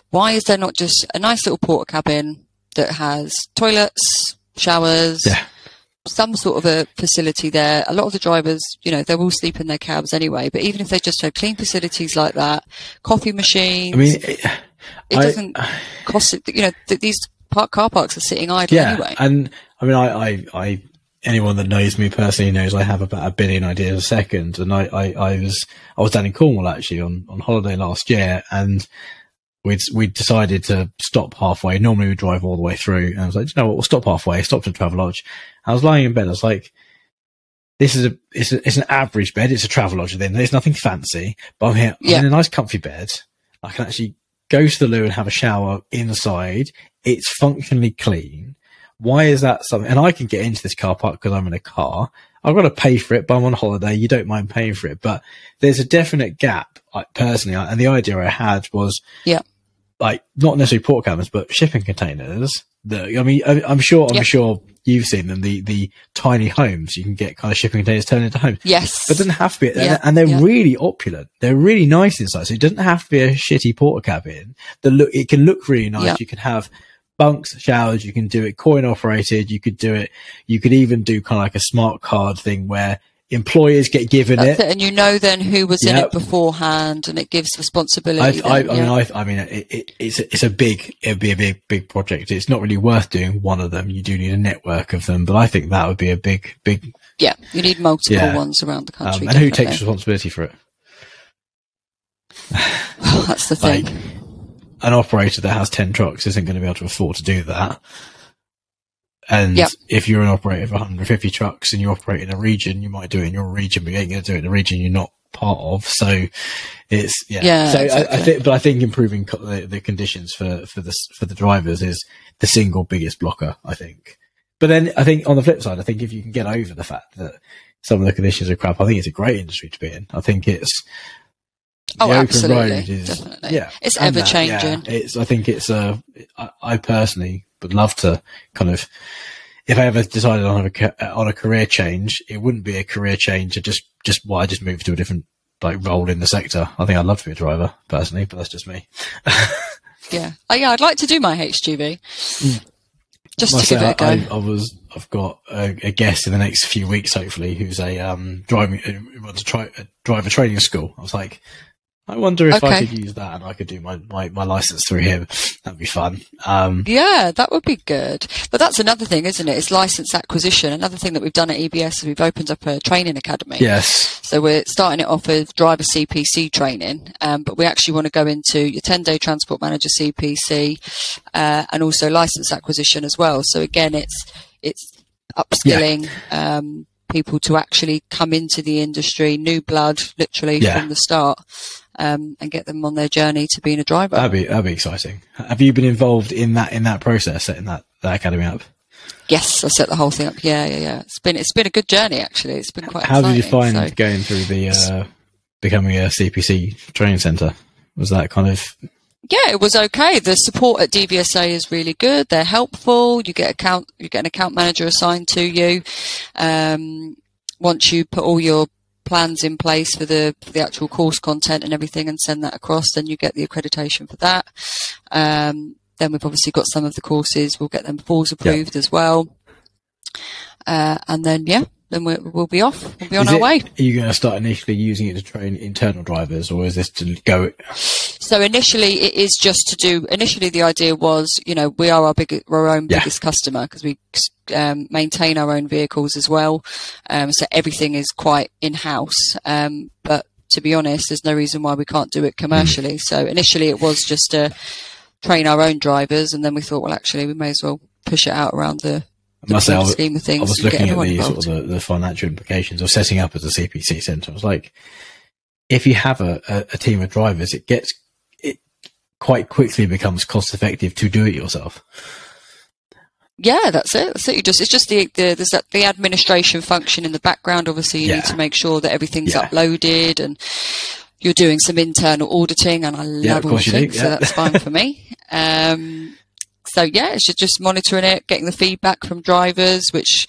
why is there not just a nice little porta cabin that has toilets, showers, some sort of a facility there? A lot of the drivers, they will sleep in their cabs anyway, but even if they just had clean facilities like that, coffee machines, I mean, it doesn't cost it, these car parks are sitting idle anyway. And I mean, I anyone that knows me personally knows I have about 1 billion ideas a second. And I was down in Cornwall actually on holiday last year, and we'd decided to stop halfway. Normally we drive all the way through, and I was like, you know what, we'll stop halfway. Stopped at Travelodge. I was lying in bed. I was like, it's an average bed. It's a Travelodge. Then there's nothing fancy, but I'm here. I'm in a nice comfy bed. I can actually go to the loo and have a shower inside. It's functionally clean. Why is that something? And I can get into this car park because I'm in a car. I've got to pay for it, but I'm on holiday. You don't mind paying for it. But there's a definite gap, personally. And the idea I had was, like, not necessarily port cabins, but shipping containers. I'm sure you've seen them. The tiny homes you can get, kind of shipping containers turned into homes. Yes, but it doesn't have to be. And they're really opulent. They're really nice inside. So it doesn't have to be a shitty porta cabin. It can look really nice. You can have bunks, showers, you can do it coin operated, you could even do kind of like a smart card thing where employers get given it. And then who was in it beforehand, and it gives responsibility. It'd be a big project. It's not really worth doing one of them. You do need a network of them, but I think that would be a big. Yeah, you need multiple ones around the country. And who takes responsibility for it? Well, that's the thing. An operator that has 10 trucks isn't going to be able to afford to do that. And if you're an operator of 150 trucks and you operate in a region, you might do it in your region, but you ain't going to do it in a region you're not part of. So it's, I think improving the conditions for the drivers is the single biggest blocker, I think. But then I think on the flip side, I think if you can get over the fact that some of the conditions are crap, I think it's a great industry to be in. I think it's, absolutely, definitely. Yeah, it's ever changing. I think it's I personally would love to kind of, if I ever decided on a career change, it wouldn't be a career change to I just moved to a different role in the sector. I think I'd love to be a driver personally, but that's just me. I'd like to do my HGV just to give it a go. I've got a guest in the next few weeks, hopefully, who's a driver training school. I was like, I wonder if I Okay. could use that and I could do my license through him. That'd be fun. Yeah, that would be good. But that's another thing, isn't it? It's license acquisition. Another thing that we've done at EBS is we've opened up a training academy. Yes. So we're starting it off with driver CPC training, but we actually want to go into your 10-day transport manager CPC, and also license acquisition as well. So again, it's upskilling, people to actually come into the industry, new blood, literally from the start. And get them on their journey to being a driver. That'd be exciting. Have you been involved in that process, setting that academy up? Yes, I set the whole thing up. Yeah. It's been a good journey actually. It's been quite exciting. How did you find going through the becoming a CPC training centre? Was that kind of? Yeah, it was okay. The support at DVSA is really good. They're helpful. You get an account manager assigned to you. Once you put all your plans in place for the actual course content and everything and send that across, then you get the accreditation for that. Then we've obviously got some of the courses, we'll get them FORS approved as well. And then we'll be off. We'll be on our way. Are you going to start initially using it to train internal drivers, or is this to go? So initially it is just to do, the idea was, we are our own biggest customer because we maintain our own vehicles as well. So everything is quite in-house. But to be honest, there's no reason why we can't do it commercially. So initially it was just to train our own drivers. And then we thought, well, actually we may as well push it out around the scheme of things. I was looking at the financial implications of setting up as a CPC centre. I was like, if you have a team of drivers, it quite quickly becomes cost effective to do it yourself. Yeah, that's it. It's just the administration function in the background. Obviously, you need to make sure that everything's uploaded, and you're doing some internal auditing. And I love auditing, so that's fine for me. So it's just monitoring it, getting the feedback from drivers, which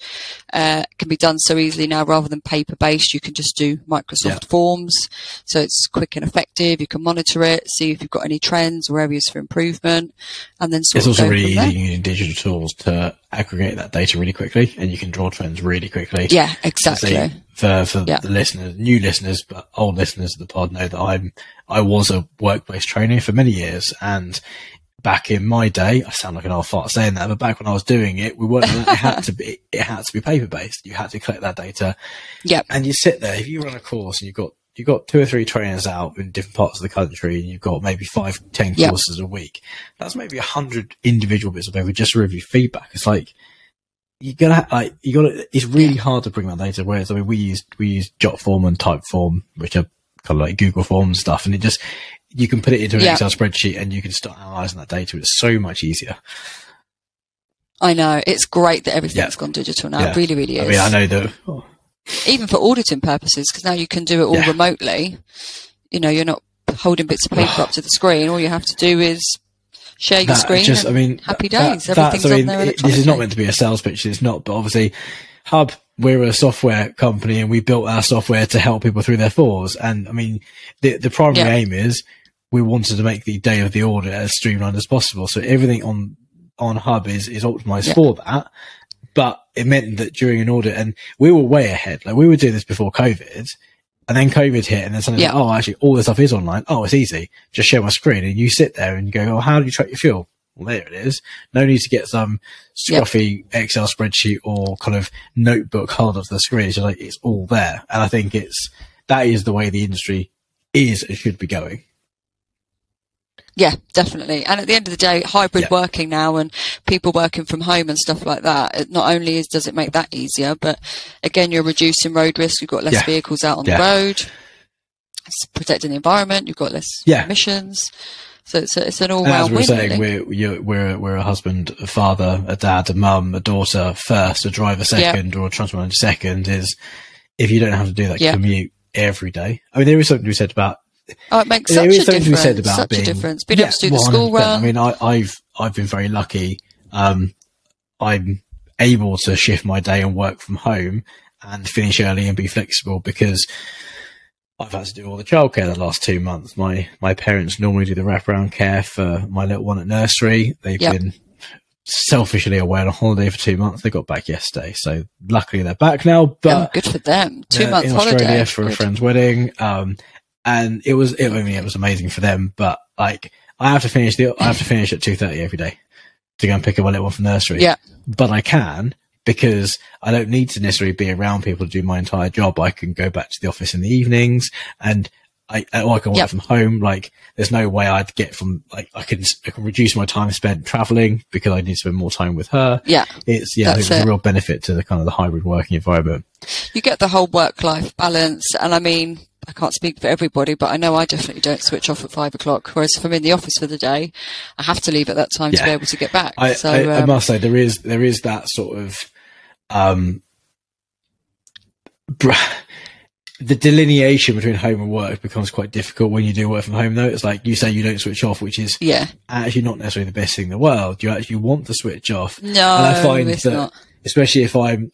can be done so easily now. Rather than paper-based, you can just do Microsoft Forms. So it's quick and effective. You can monitor it, see if you've got any trends or areas for improvement, and then it's also really easy using digital tools to aggregate that data really quickly, and you can draw trends really quickly. Yeah, exactly. So for the listeners, new listeners, but old listeners of the pod know that I was a workplace trainer for many years, and back in my day, I sound like an old fart saying that, but back when I was doing it, we weren't. It had to be paper based. You had to collect that data. Yeah. And you sit there. If you run a course and you've got 2 or 3 trainers out in different parts of the country, and you've got maybe 5, 10 courses a week, that's maybe 100 individual bits of paper just to review feedback. It's like it's really hard to bring that data. Whereas we use Jotform and Typeform, which are kind of like Google Forms stuff, and you can put it into an Excel spreadsheet and you can start analysing that data. It's so much easier. I know. It's great that everything's gone digital now. It really, really is. I mean, I know that. Even for auditing purposes, because now you can do it all remotely. You're not holding bits of paper up to the screen. All you have to do is share your screen. Happy days. Everything's on there electronically. This is not meant to be a sales pitch. It's not, but obviously Hub, we're a software company and we built our software to help people through their FORS. And I mean, the primary aim is we wanted to make the day of the audit as streamlined as possible. So everything on Hub is optimized for that. But it meant that during an audit, and we were way ahead. Like we were doing this before COVID, and then COVID hit, and then suddenly, actually all this stuff is online. Oh, it's easy. Just share my screen, and you sit there and you go, oh, how do you track your fuel? Well, there it is. No need to get some scruffy Excel spreadsheet or kind of notebook held onto the screen. It's just like, it's all there. And I think that is the way the industry is and should be going. Yeah, definitely. And at the end of the day, hybrid working now and people working from home and stuff like that, it not only does it make that easier, but again, you're reducing road risk. You've got less vehicles out on the road. It's protecting the environment. You've got less emissions. So it's an all-round win. As we're saying, we're a husband, a father, a dad, a mum, a daughter first, a driver second, or a transport manager second. Is if you don't have to do that commute every day. I mean, there is something to be said about. Oh, it makes such a difference. Being able to do the school run. I mean, I've been very lucky. I'm able to shift my day and work from home and finish early and be flexible because I've had to do all the childcare the last 2 months. My parents normally do the wraparound care for my little one at nursery. They've been selfishly away on a holiday for 2 months. They got back yesterday, so luckily they're back now. But good for them. 2 months in holiday Australia for a friend's wedding. And it was amazing for them, but like, I have to finish at 2:30 every day to go and pick up my little one from nursery. Yeah. But I can, because I don't need to necessarily be around people to do my entire job. I can go back to the office in the evenings, and I can work from home. Like, there's no way I'd get from, like, I can reduce my time spent traveling because I need to spend more time with her. Yeah. I think it's a real benefit to the kind of the hybrid working environment. You get the whole work-life balance. And I mean, I can't speak for everybody, but I know I definitely don't switch off at 5 o'clock. Whereas if I'm in the office for the day, I have to leave at that time to be able to get back. I must say there is that sort of, the delineation between home and work becomes quite difficult when you do work from home, though. It's like you say you don't switch off, which is actually not necessarily the best thing in the world. You actually want to switch off. No, and I find it's that, not. especially if I'm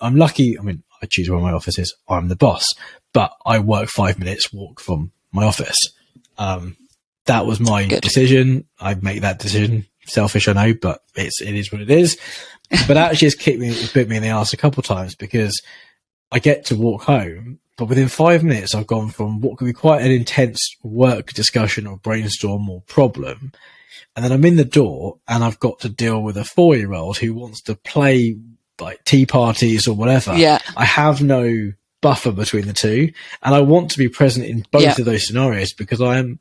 lucky. I mean, I choose where my office is. I'm the boss, but I work 5 minutes walk from my office. That was my decision. I make that decision. Selfish, I know, but it is what it is. But actually, it's bit me in the arse a couple of times, because I get to walk home, but within 5 minutes, I've gone from what could be quite an intense work discussion or brainstorm or problem, and then I'm in the door and I've got to deal with a 4-year-old who wants to play like tea parties or whatever. Yeah. I have no buffer between the two, and I want to be present in both of those scenarios, because I am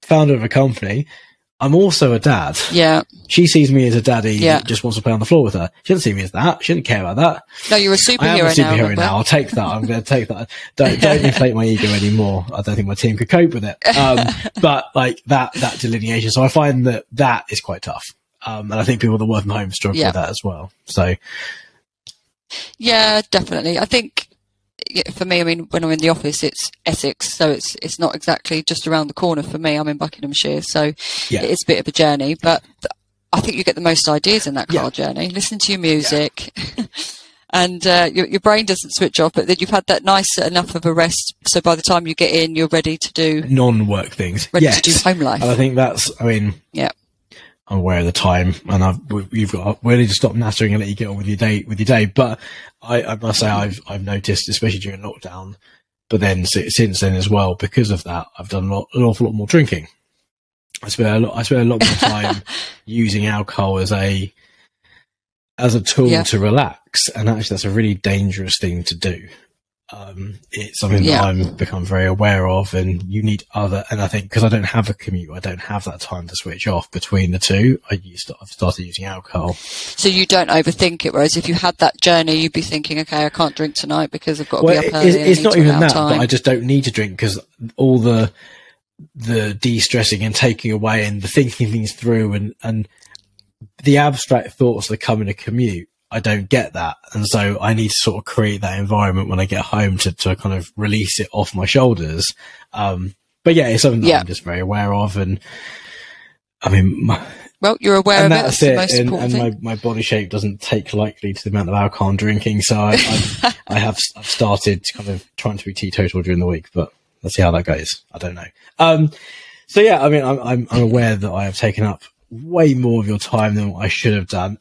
founder of a company. I'm also a dad. Yeah. She sees me as a daddy that just wants to play on the floor with her. She doesn't see me as that. She doesn't care about that. No, you're a superhero now. I am a superhero now. I'll take that. I'm going to take that. Don't inflate my ego anymore. I don't think my team could cope with it. But like that delineation. So I find that is quite tough. And I think people that work from home struggle with that as well. So. Yeah, definitely. I think for me, I mean, when I'm in the office, it's Essex, so it's not exactly just around the corner for me. I'm in Buckinghamshire, so it's a bit of a journey, but I think you get the most ideas in that car journey. Listen to your music, and your brain doesn't switch off, but then you've had that nice enough of a rest, so by the time you get in, you're ready to do non-work things. Ready to do home life. And I think I'm aware of the time, and we need to stop nattering and let you get on with your day. But I must say, I've noticed, especially during lockdown, but then since then as well, because of that, I've done an awful lot more drinking. I spend a lot more time using alcohol as a tool to relax, and actually that's a really dangerous thing to do. It's something that I'm become very aware of, and you need and I think because I don't have a commute, I don't have that time to switch off between the two. I've started using alcohol. So you don't overthink it, whereas if you had that journey, you'd be thinking, okay, I can't drink tonight because I've got to be up early. It's not even that, but I just don't need to drink, because all the de-stressing and taking away and the thinking things through and the abstract thoughts that come in a commute, I don't get that. And so I need to sort of create that environment when I get home to kind of release it off my shoulders. But yeah, it's something that I'm just very aware of. And I mean, well, you're aware of it. That's the most important thing. And my body shape doesn't take likely to the amount of alcohol I'm drinking. So I've started kind of trying to be teetotal during the week, but let's see how that goes. I don't know. So yeah, I mean, I'm aware that I have taken up way more of your time than what I should have done.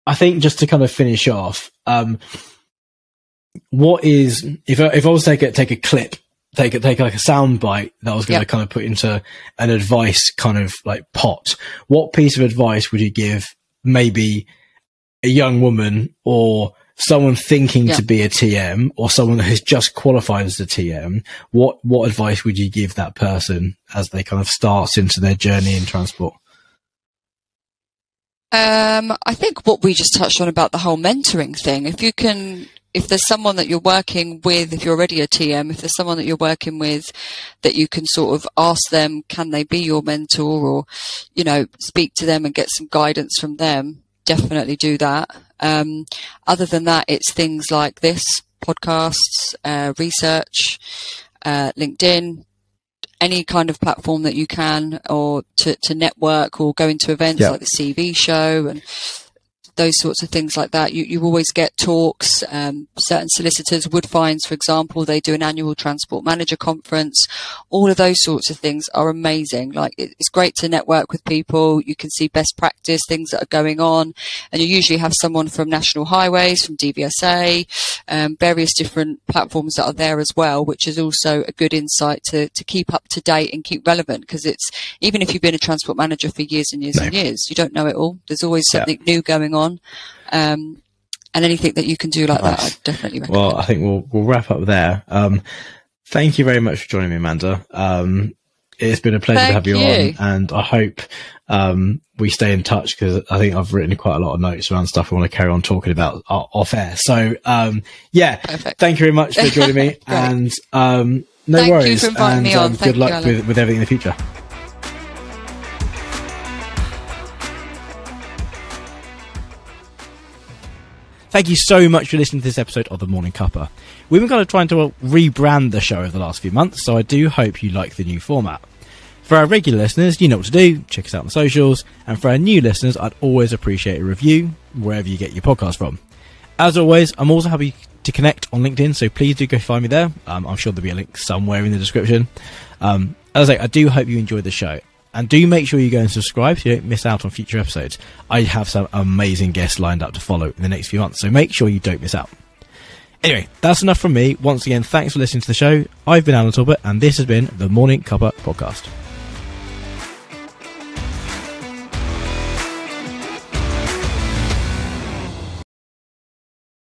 I think just to kind of finish off, what is, if I was to take a clip, take like a sound bite that I was going to kind of put into an advice kind of like pot, what piece of advice would you give maybe a young woman or someone thinking to be a TM, or someone that has just qualified as a TM? What advice would you give that person as they kind of start into their journey in transport? I think what we just touched on about the whole mentoring thing, if there's someone that you're working with, if you're already a TM, if there's someone that you're working with that you can sort of ask them, can they be your mentor, or, you know, speak to them and get some guidance from them, definitely do that. Other than that, it's things like this, podcasts, research, LinkedIn, any kind of platform that you can, or to network or go into events like the CV show, and those sorts of things like that. You always get talks. Certain solicitors, Woodfines, for example, they do an annual transport manager conference. All of those sorts of things are amazing. Like, it's great to network with people. You can see best practice, things that are going on. And you usually have someone from National Highways, from DVSA, various different platforms that are there as well, which is also a good insight to keep up to date and keep relevant, because it's, even if you've been a transport manager for years and years and years, you don't know it all. There's always something new going on. And anything that you can do like that, I'd definitely recommend. Well, I think we'll wrap up there. Thank you very much for joining me, Amanda. It's been a pleasure to have you on, and I hope we stay in touch, because I think I've written quite a lot of notes around stuff I want to carry on talking about off air. So, Perfect. Thank you very much for joining me, and no Thank worries. You for inviting me on. Good luck with everything in the future. Thank you so much for listening to this episode of The Morning Cuppa. We've been kind of trying to rebrand the show over the last few months, so I do hope you like the new format. For our regular listeners, you know what to do. Check us out on the socials. And for our new listeners, I'd always appreciate a review wherever you get your podcast from. As always, I'm also happy to connect on LinkedIn, so please do go find me there. I'm sure there'll be a link somewhere in the description. As I say, I do hope you enjoyed the show. And do make sure you go and subscribe so you don't miss out on future episodes. I have some amazing guests lined up to follow in the next few months, so make sure you don't miss out. Anyway, that's enough from me. Once again, thanks for listening to the show. I've been Alan Talbot, and this has been the Morning Cuppa Podcast.